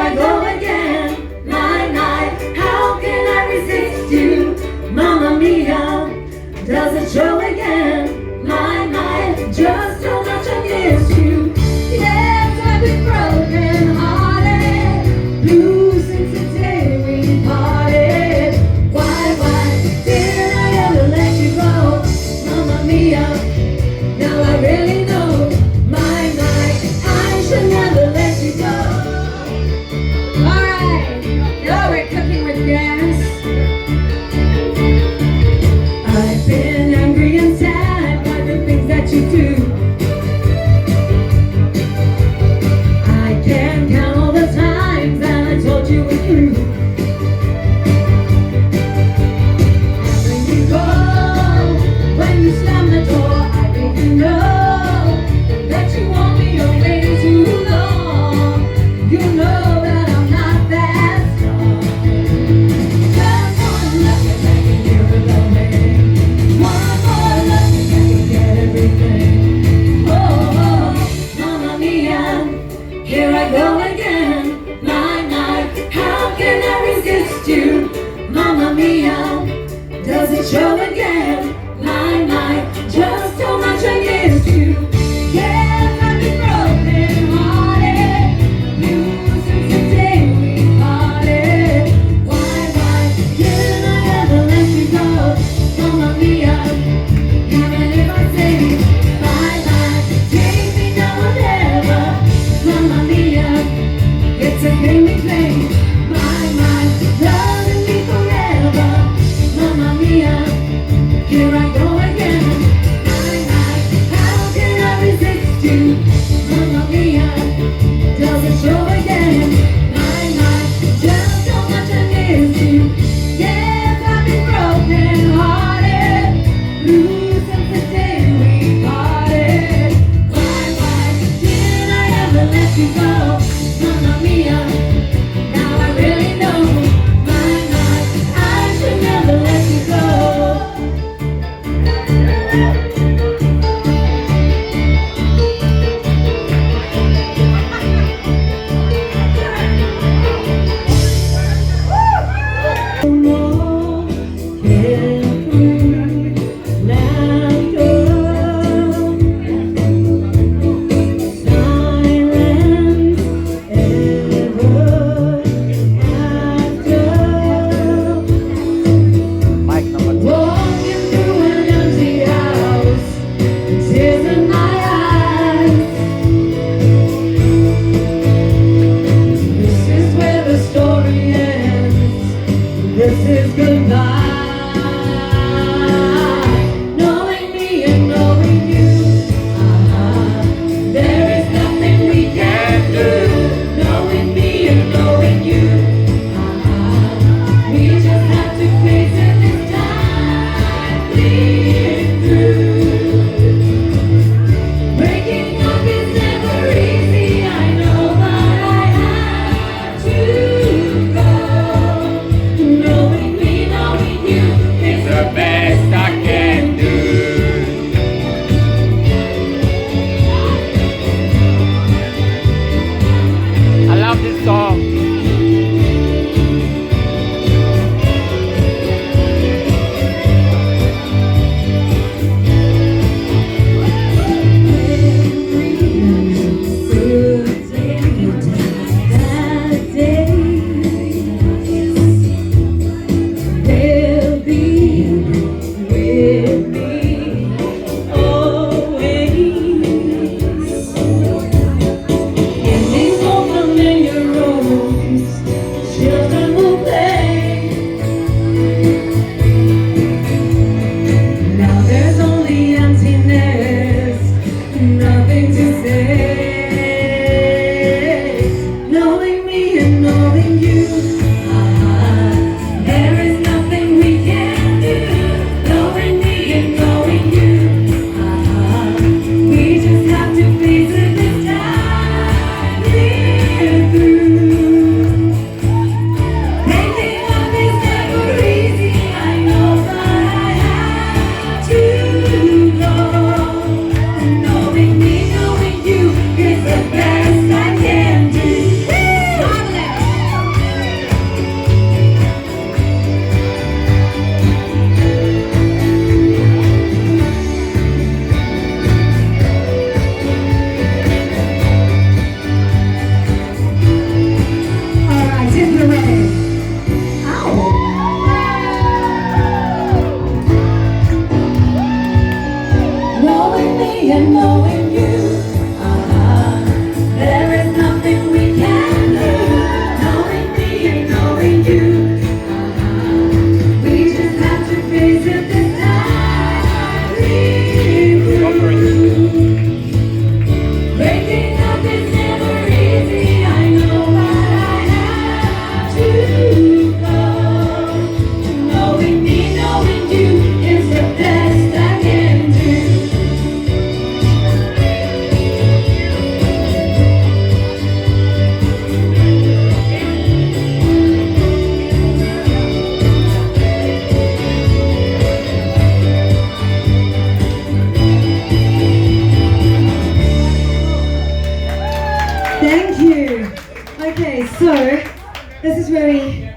I go again. My, how can I resist you? Mamma mia, does it show again? My, just how much I miss you. Yes, I've been broken hearted, blue since the day we parted. Why did I ever let you go? Mamma mia, now I really know. My, I should never let you go. Alright, now we're cooking with gas. I've been angry and sad by the things that you do. I can't count all the times that I told you we're through. And when you go, when you slam the door, I think you know that you won't be away too long. You know that I'm not that strong. Just one look and I can hear it loving. One more look and I can get everything. Oh, mamma mia, here I go again. My, how can I resist you? Mamma mia, does it show again? My, just how much I miss you. Yes, I've been broken hearted, blue since the day we parted. Why didn't I ever let you go? Mamma mia, even if I say bye, take me now or never. Mamma mia, it's a game we play. My, loving me forever. Mamma mia, here I go again. My, how can I resist you? Mamma mia, does it show again? My, just how much I miss you. Yes, I've been broken hearted, blue since the day we parted. Why didn't I ever let you go? Mamma mia, now I really know. My, I should never let you go. No, carefree, laughter, silence, ever after. Mic number 2. Walking through an empty house, tears in my eyes. This is where the story ends. This is goodbye. Knowing me and knowing you, there is nothing we can do. Knowing me and knowing you, we just have to face it this time. Bleeding through. Breaking up is never easy, I know, but I have to go. Knowing me, knowing you is the best I can do. I love this song. They'll be with me always. In these old familiar roads, So, this is where we